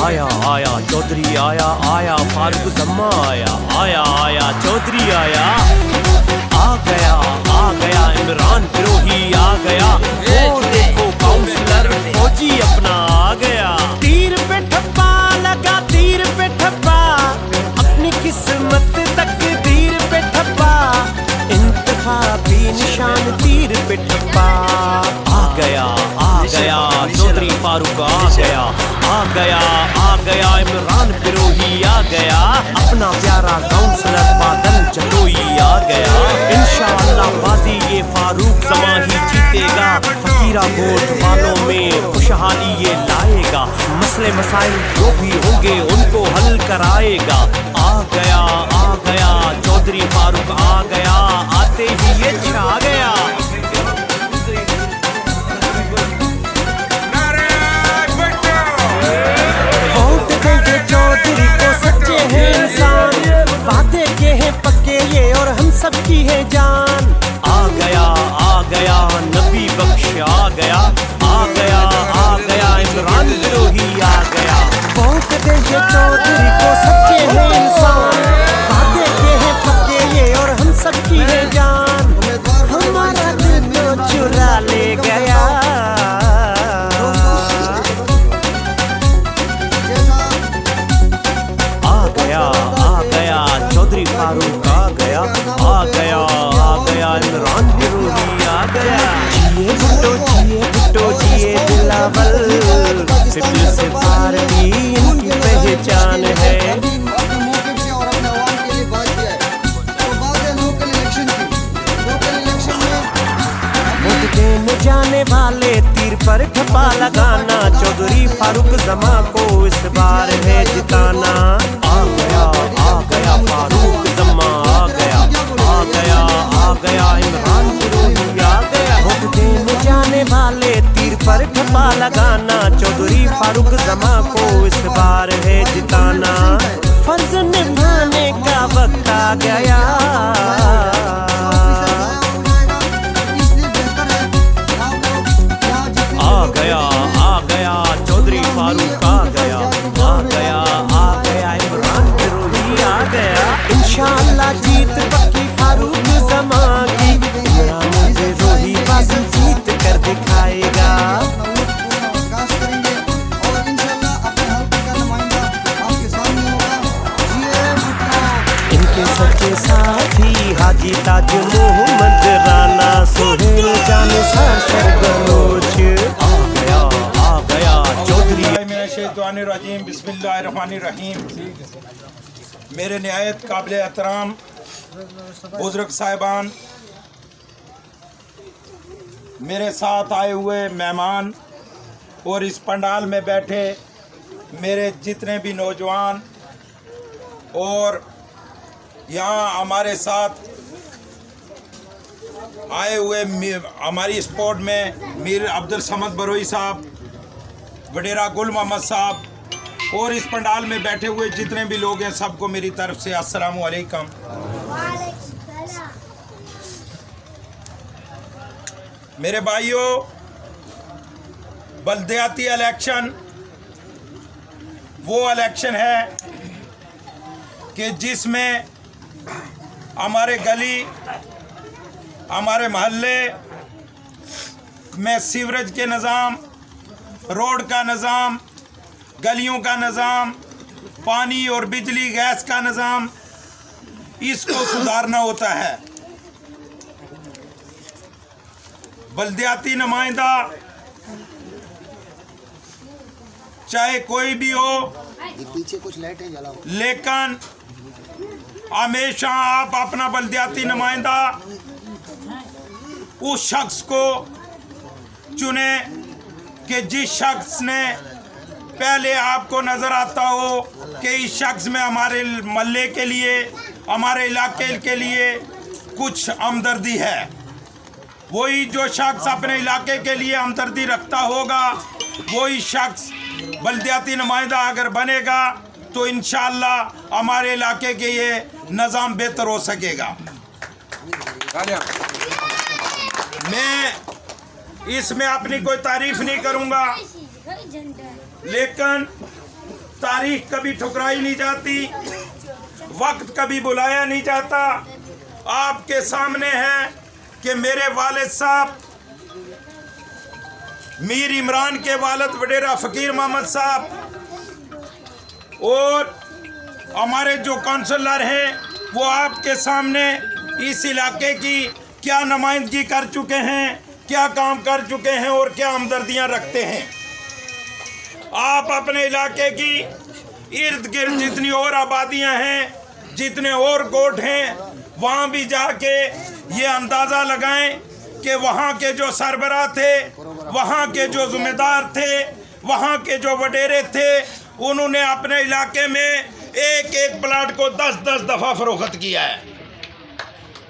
आया आया चौधरी आया आया फारूक जम्मा आया आया आया चौधरी आया आ गया इमरान बिरोही आ गया वो देखो काउंसलर फौजी अपना आ गया। तीर पे ठप्पा लगा तीर पे ठप्पा अपनी किस्मत तक तीर पे ठप्पा इंतखाबी निशान तीर पे ठप्पा आ गया चौधरी फारूक आ गया इमरान बिरोही आ गया अपना प्यारा काउंसलर बादल जटोई आ गया। इंशाअल्लाह बाजी ये फारूक जमा ही जीतेगा फकीरा वोट वालों में खुशहाली ये लाएगा मसले मसाइल जो भी होंगे उनको हल कराएगा। आ गया चौधरी फारूक आ गया आते ही ये छा गया। चौधरी को सच्चे हैं इंसान वादे के हैं पक्के ये और हम सबकी है जान। आ गया नबी बख्श आ गया इमरान बिरोही आ गया। वोट देंगे चौधरी को सच्चे हैं इंसान वादे के हैं पक्के ये और हम सबकी है जान। हमारा दिल तो चुरा ले गया चौधरी फारूक आ गया इमरान बिरोही आ गया। जिए भुट्टो जिए दिलावल फिर से पार भी इनकी पहचान है। वोट देने जाने वाले तीर पर ठप्पा लगाना चौधरी फारूक जमा को इस बार है जिताना। आ गया फारूक जमा आ गया इमरान बिरोही आ गया। वोट देने जाने वाले तीर पर ठप्पा लगाना चौधरी फारूक जमा को इस बार है जिताना। फर्ज निभाने का वक्त आ गया चौधरी फारूक आ गया इमरान बिरोही आ गया। इंशाअल्लाह जीत पक्की फारूक जमा की इमरान बिरोही बाजी जीत कर दिखाएगा। इनके सच्चे साथी हाजी ताज मोहम्मद राना सोहेल जाने साशर गलोच आ गया चौधरी। बिस्मिल्लाहिर्रहमानिर्रहीम। मेरे निहायत काबिल एहतराम बुजुर्ग साहिबान, मेरे साथ आए हुए मेहमान और इस पंडाल में बैठे मेरे जितने भी नौजवान और यहाँ हमारे साथ आए हुए हमारी स्पोर्ट में मीर अब्दुल समद बरोई साहब, वडेरा गुल मोहम्मद साहब और इस पंडाल में बैठे हुए जितने भी लोग हैं सबको मेरी तरफ से अस्सलामु अलैकुम। मेरे भाइयों, बल्दियाती इलेक्शन वो इलेक्शन है कि जिसमें हमारे गली हमारे मोहल्ले में सीवरेज के निज़ाम, रोड का निज़ाम, गलियों का निज़ाम, पानी और बिजली गैस का निज़ाम, इसको सुधारना होता है। बल्दियाती नुमाइंदा चाहे कोई भी हो, पीछे कुछ लाइटें जलाओ, लेकिन हमेशा आप अपना बल्दियाती नुमाइंदा उस शख्स को चुने कि जिस शख्स ने पहले आपको नज़र आता हो कि इस शख्स में हमारे मोहल्ले के लिए, हमारे इलाके के लिए कुछ हमदर्दी है। वही जो शख्स अपने इलाके के लिए हमदर्दी रखता होगा, वही शख्स बल्दियाती नुमाइंदा अगर बनेगा तो इंशाअल्लाह हमारे इलाके के ये निज़ाम बेहतर हो सकेगा। मैं इसमें अपनी कोई तारीफ नहीं करूंगा, लेकिन तारीख कभी ठुकराई नहीं जाती, वक्त कभी बुलाया नहीं जाता। आपके सामने है कि मेरे वालिद साहब मीर इमरान के वालिद वडेरा फ़कीर मोहम्मद साहब और हमारे जो काउंसलर हैं वो आपके सामने इस इलाके की क्या नुमाइंदगी कर चुके हैं, क्या काम कर चुके हैं और क्या हमदर्दियां रखते हैं। आप अपने इलाके की इर्द गिर्द जितनी और आबादियां हैं, जितने और गोट हैं, वहाँ भी जाके ये अंदाज़ा लगाएं कि वहाँ के जो सरबराह थे, वहाँ के जो ज़िम्मेदार थे, वहाँ के जो वडेरे थे, उन्होंने अपने इलाके में एक एक प्लाट को 10-10 दफ़ा फ़रोख्त किया है।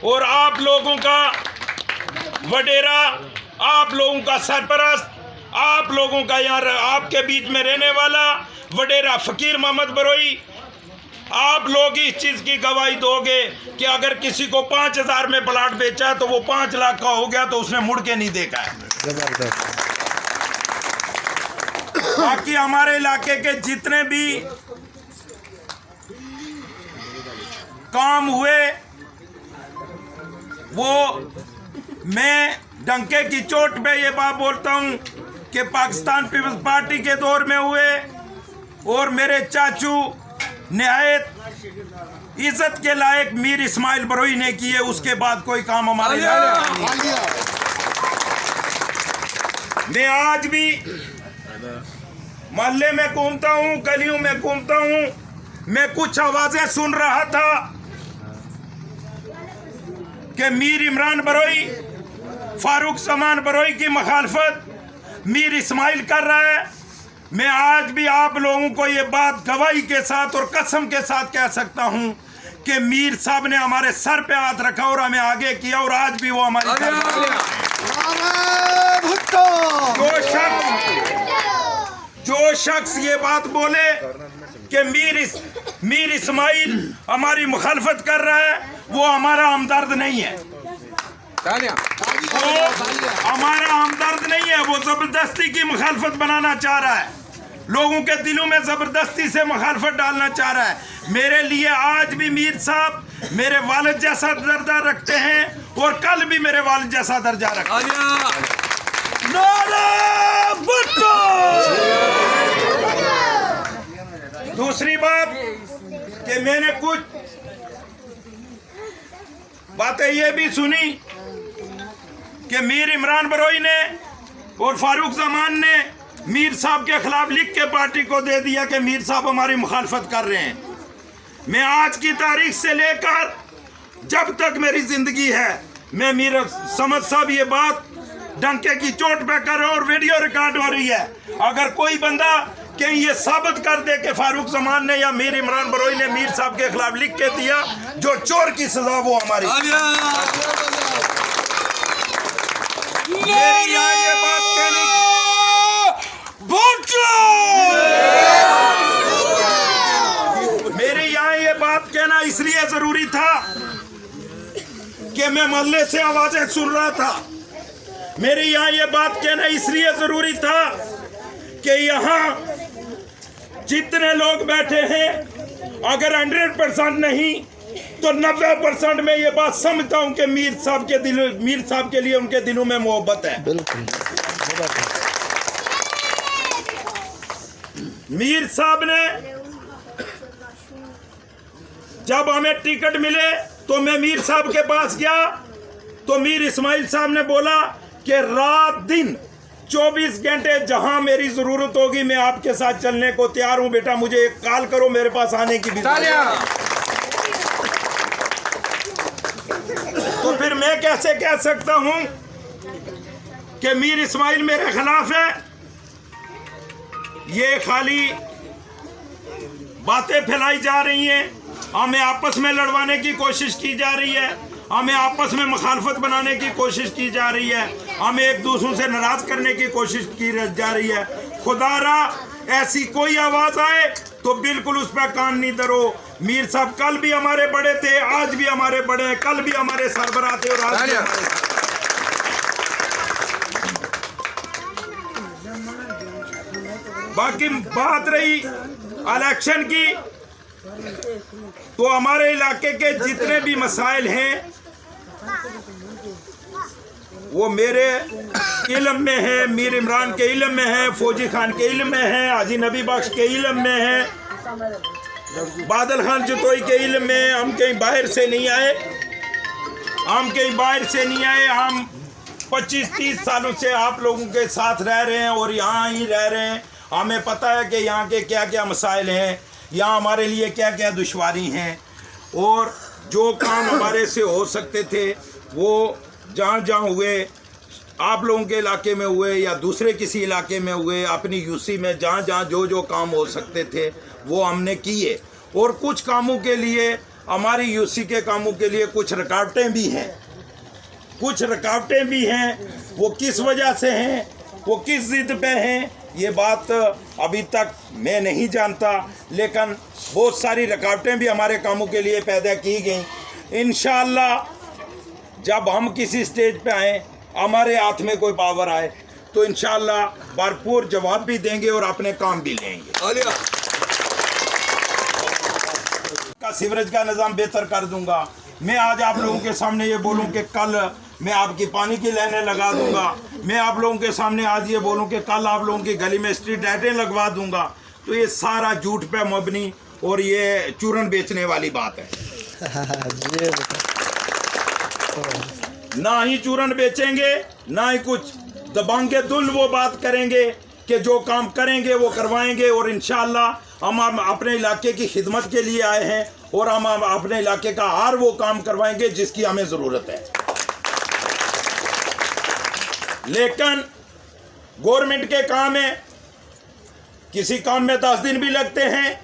और आप लोगों का वडेरा, आप लोगों का सरपरस्त, आप लोगों का यहाँ आपके बीच में रहने वाला वडेरा फ़कीर मोहम्मद बरोई, आप लोग इस चीज़ की गवाही दोगे कि अगर किसी को 5,000 में प्लाट बेचा है तो वो 5 लाख का हो गया तो उसने मुड़ के नहीं देखा है। बाकी हमारे इलाके के जितने भी काम हुए वो मैं डंके की चोट पे ये बात बोलता हूँ कि पाकिस्तान पीपल्स पार्टी के दौर में हुए और मेरे चाचू निहायत इज्जत के लायक मीर इस्माइल बरोई ने किए, उसके बाद कोई काम हमारे मैं आज भी मोहल्ले में घूमता हूँ, गलियों में घूमता हूँ, मैं कुछ आवाजें सुन रहा था कि मीर इमरान बरोई फारूक जमान बरोई की मुखालफत मीर इस्माइल कर रहा है। मैं आज भी आप लोगों को ये बात गवाही के साथ और कसम के साथ कह सकता हूं कि मीर साहब ने हमारे सर पे हाथ रखा और हमें आगे किया और आज भी वो हमारे जो शख्स ये बात बोले कि मीर इस्माइल हमारी मुखालफत कर रहा है वो हमारा हमदर्द नहीं है, वो हमारा हमदर्द नहीं है, वो जबरदस्ती की मुखालफत बनाना चाह रहा है, लोगों के दिलों में जबरदस्ती से मुखालफत डालना चाह रहा है। मेरे लिए आज भी मीर साहब मेरे वालिद जैसा दर्जा रखते हैं और कल भी मेरे वालिद जैसा दर्जा रखते हैं। दूसरी बात कि मैंने कुछ बातें ये भी सुनी कि मीर इमरान बरोई ने और फारूक जमान ने मीर साहब के खिलाफ लिख के पार्टी को दे दिया कि मीर साहब हमारी मुखालफत कर रहे हैं। मैं आज की तारीख से लेकर जब तक मेरी जिंदगी है मैं मीर समझ साहब ये बात डंके की चोट पे कर रहा हूं और वीडियो रिकॉर्ड हो रही है। अगर कोई बंदा कहीं ये साबित कर दे कि फारूक जमान ने या मीर इमरान बरोई ने मीर साहब के खिलाफ लिख के दिया, जो चोर की सजा वो हमारी। मेरी यहाँ ये बात कहनी मेरे यहाँ ये बात कहना इसलिए जरूरी था कि मैं मोहल्ले से आवाजें सुन रहा था। मेरे यहाँ ये बात कहना इसलिए जरूरी था कि यहाँ जितने लोग बैठे हैं अगर 100% नहीं तो 90% में ये बात समझता हूँ कि मीर साहब के लिए उनके दिलों में मोहब्बत है। मीर साहब ने जब हमें टिकट मिले तो मैं मीर साहब के पास गया तो मीर इस्माइल साहब ने बोला कि रात दिन 24 घंटे जहां मेरी जरूरत होगी मैं आपके साथ चलने को तैयार हूं बेटा, मुझे एक कॉल करो, मेरे पास आने की भी। तो फिर मैं कैसे कह सकता हूं कि मीर इस्माइल मेरे खिलाफ है? ये खाली बातें फैलाई जा रही हैं, हमें आपस में लड़वाने की कोशिश की जा रही है, हमें आपस में मुखालफत बनाने की कोशिश की जा रही है, हमें एक दूसरों से नाराज करने की कोशिश की जा रही है। खुदारा ऐसी कोई आवाज आए तो बिल्कुल उस पर कान नहीं धरो। मीर साहब कल भी हमारे बड़े थे, आज भी हमारे बड़े हैं, कल भी हमारे सरबराह थे और आज भी बाकी बात रही इलेक्शन की, तो हमारे इलाके के जितने भी मसाइल हैं वो मेरे इल्म में है, मीर इमरान के इल्म में है, फौजी खान के इल्म में है, हाजी नबी बख्श के इल्म में है, बादल खान जतोई के इल्म में। हम कहीं बाहर से नहीं आए, हम कहीं बाहर से नहीं आए। हम 25-30 सालों से आप लोगों के साथ रह रहे हैं और यहाँ ही रह रहे हैं। हमें पता है कि यहाँ के क्या क्या मसाइल हैं, यहाँ हमारे लिए क्या क्या दुश्वारी हैं, और जो काम हमारे से हो सकते थे वो जहाँ जहाँ हुए, आप लोगों के इलाके में हुए या दूसरे किसी इलाके में हुए, अपनी यूसी में जहाँ जहाँ जो जो काम हो सकते थे वो हमने किए। और कुछ कामों के लिए, हमारी यूसी के कामों के लिए कुछ रुकावटें भी हैं, कुछ रुकावटें भी हैं। वो किस वजह से हैं, वो किस जिद पे हैं, ये बात अभी तक मैं नहीं जानता, लेकिन बहुत सारी रुकावटें भी हमारे कामों के लिए पैदा की गई। इंशाअल्लाह जब हम किसी स्टेज पे आए, हमारे हाथ में कोई पावर आए, तो इंशाअल्लाह भरपूर जवाब भी देंगे और अपने काम भी लेंगे। का सीवरेज का निज़ाम बेहतर कर दूंगा। मैं आज आप लोगों के सामने ये बोलूं कि कल मैं आपकी पानी की लाइनें लगा दूंगा। मैं आप लोगों के सामने आज ये बोलूं कि कल आप लोगों की गली में स्ट्रीट लाइटें लगवा दूंगा। तो ये सारा झूठ पे मबनी और ये चूरन बेचने वाली बात है। ना ही चूरन बेचेंगे, ना ही कुछ दबांगे दुल वो बात करेंगे कि जो काम करेंगे वो करवाएंगे। और इंशाअल्लाह हम अपने इलाके की खिदमत के लिए आए हैं और हम अपने इलाके का हर वो काम करवाएंगे जिसकी हमें ज़रूरत है। लेकिन गवर्नमेंट के काम है, किसी काम में 10 दिन भी लगते हैं,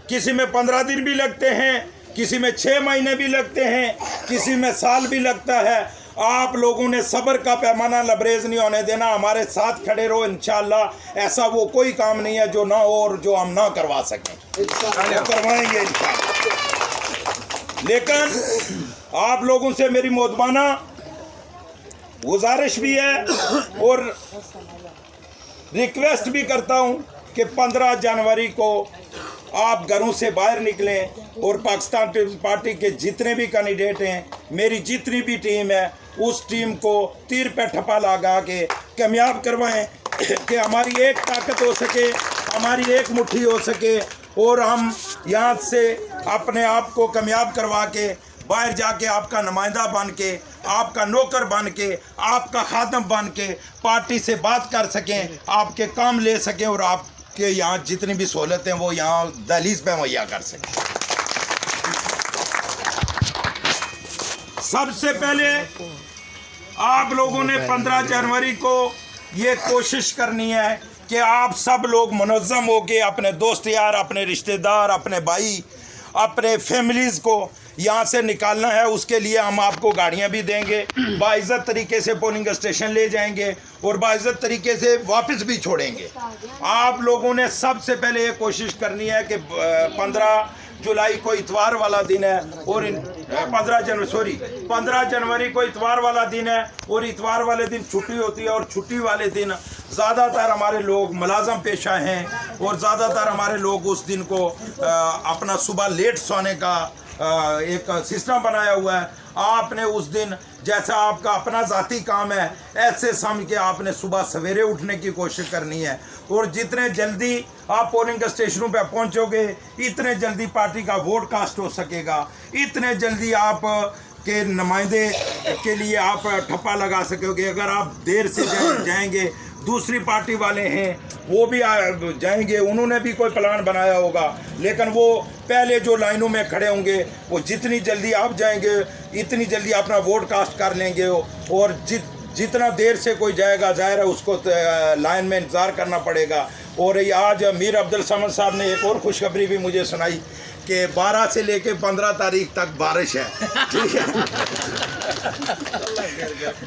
किसी में 15 दिन भी लगते हैं, किसी में 6 महीने भी लगते हैं, किसी में साल भी लगता है। आप लोगों ने सब्र का पैमाना लबरेज नहीं होने देना, हमारे साथ खड़े रहो। इंशाअल्लाह ऐसा वो कोई काम नहीं है जो ना हो और जो हम ना करवा सकें, वो करवाएंगे इंशाअल्लाह। लेकिन आप लोगों से मेरी मोदबाना गुजारिश भी है और रिक्वेस्ट भी करता हूं कि 15 जनवरी को आप घरों से बाहर निकलें और पाकिस्तान पीपल्स पार्टी के जितने भी कैंडिडेट हैं, मेरी जितनी भी टीम है, उस टीम को तीर पे ठप्पा लगा के कामयाब करवाएं कि हमारी एक ताकत हो सके, हमारी एक मुट्ठी हो सके और हम यहाँ से अपने आप को कामयाब करवा के बाहर जाके आपका नुमाइंदा बन के, आपका नौकर बन के, आपका खादम बन के पार्टी से बात कर सकें, आपके काम ले सकें और आपके यहाँ जितनी भी सहूलतें वो यहाँ दहलीज पे मुहैया कर सकें। सबसे पहले आप लोगों ने 15 जनवरी को ये कोशिश करनी है कि आप सब लोग मुनज़्ज़म हो के अपने दोस्त यार, अपने रिश्तेदार, अपने भाई, अपने फैमिलीज़ को यहाँ से निकालना है। उसके लिए हम आपको गाड़ियाँ भी देंगे, बाइज़्ज़त तरीके से पोलिंग स्टेशन ले जाएंगे और बाइज़्ज़त तरीके से वापस भी छोड़ेंगे। आप लोगों ने सबसे पहले ये कोशिश करनी है कि 15 जुलाई को इतवार वाला दिन है और 15 जनवरी को इतवार वाला दिन है और इतवार वाले दिन छुट्टी होती है और छुट्टी वाले दिन ज़्यादातर हमारे लोग मुलाज़म पेशा हैं और ज़्यादातर हमारे लोग उस दिन को अपना सुबह लेट सोने का एक सिस्टम बनाया हुआ है। आपने उस दिन जैसा आपका अपना ज़ाती काम है ऐसे समझ के आपने सुबह सवेरे उठने की कोशिश करनी है और जितने जल्दी आप पोलिंग स्टेशनों पर पहुंचोगे इतने जल्दी पार्टी का वोट कास्ट हो सकेगा, इतने जल्दी आप के नुमाइंदे के लिए आप ठप्पा लगा सकोगे। अगर आप देर से जाएंगे, दूसरी पार्टी वाले हैं वो भी जाएंगे, उन्होंने भी कोई प्लान बनाया होगा, लेकिन वो पहले जो लाइनों में खड़े होंगे वो जितनी जल्दी आप जाएंगे इतनी जल्दी अपना वोट कास्ट कर लेंगे और जितना देर से कोई जाएगा ज़ाहिर है उसको लाइन में इंतज़ार करना पड़ेगा। और आज मीर अब्दुल समद साहब ने एक और खुशखबरी भी मुझे सुनाई कि 12 से लेके 15 तारीख तक बारिश है, ठीक है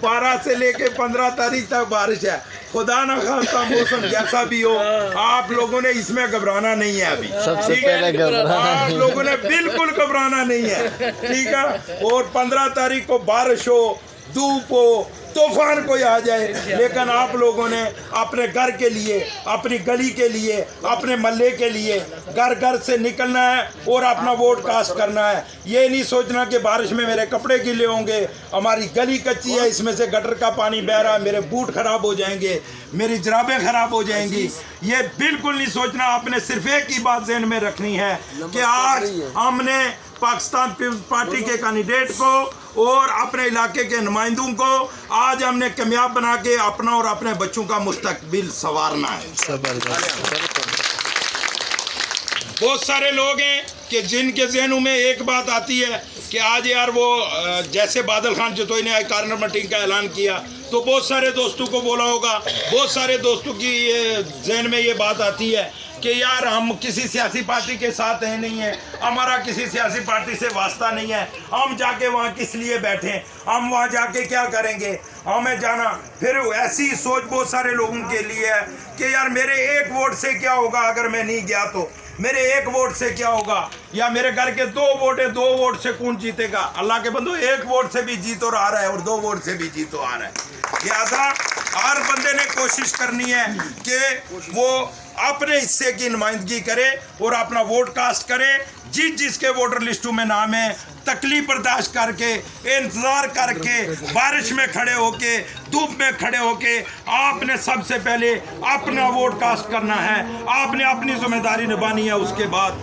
12 से लेके 15 तारीख तक बारिश है। खुदा न खास्ता मौसम जैसा भी हो, आप लोगों ने इसमें घबराना नहीं है अभी, सबसे पहले आप लोगों ने बिल्कुल घबराना नहीं है, ठीक है। और 15 तारीख को बारिश हो, धूप हो, तूफान कोई आ जाए, लेकिन आप लोगों ने अपने घर के लिए, अपनी गली के लिए, अपने मोहल्ले के लिए घर घर से निकलना है और अपना वोट कास्ट करना है। ये नहीं सोचना कि बारिश में मेरे कपड़े गीले होंगे, हमारी गली कच्ची है, इसमें से गटर का पानी बह रहा है, मेरे बूट खराब हो जाएंगे, मेरी जुराबें खराब हो जाएंगी। ये बिल्कुल नहीं सोचना। आपने सिर्फ एक ही बात ज़हन में रखनी है कि आज हमने पाकिस्तान पीपल्स पार्टी के कैंडिडेट को और अपने इलाके के नुमाइंदों को आज हमने कामयाब बना के अपना और अपने बच्चों का मुस्तकबिल संवारना है। बहुत सारे लोग हैं कि जिनके जहनों में एक बात आती है कि आज यार वो जैसे बादल खान जतोई ने कार्नर मीटिंग का ऐलान किया तो बहुत सारे दोस्तों को बोला होगा, बहुत सारे दोस्तों की ये जहन में ये बात आती है कि यार हम किसी सियासी पार्टी के साथ हैं नहीं है, हमारा किसी सियासी पार्टी से वास्ता नहीं है, हम जाके वहाँ किस लिए बैठे, हम वहाँ जाके क्या करेंगे, हमें जाना। फिर ऐसी सोच बहुत सारे लोगों के लिए है कि यार मेरे एक वोट से क्या होगा अगर मैं नहीं गया तो, मेरे एक वोट से क्या होगा, या मेरे घर के 2 वोट है, 2 वोट से कौन जीतेगा। अल्लाह के बंदो, 1 वोट से भी जीत और आ रहा है और 2 वोट से भी जीत आ रहा है। लिहाजा हर बंदे ने कोशिश करनी है कि वो अपने हिस्से की नुमाइंदगी करे और अपना वोट कास्ट करे। जिसके वोटर लिस्टों में नाम है, तकलीफ बर्दाश्त करके, इंतज़ार करके, बारिश में खड़े होके, धूप में खड़े होके आपने सबसे पहले अपना वोट कास्ट करना है, आपने अपनी जिम्मेदारी निभानी है। उसके बाद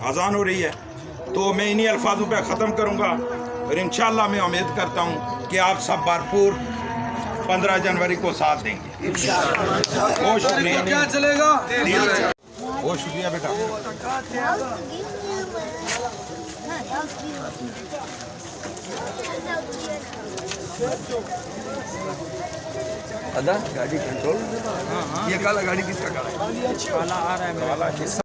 अजान हो रही है तो मैं इन्हीं अल्फाजों पे ख़त्म करूँगा और इंशाअल्लाह मैं उम्मीद करता हूँ कि आप सब भरपूर 15 जनवरी को साथ देंगे। बहुत शुक्रिया। क्या चलेगा? बहुत शुक्रिया बेटा। अदा गाड़ी कंट्रोल। ये काला गाड़ी किसका काला है? काला आ रहा है।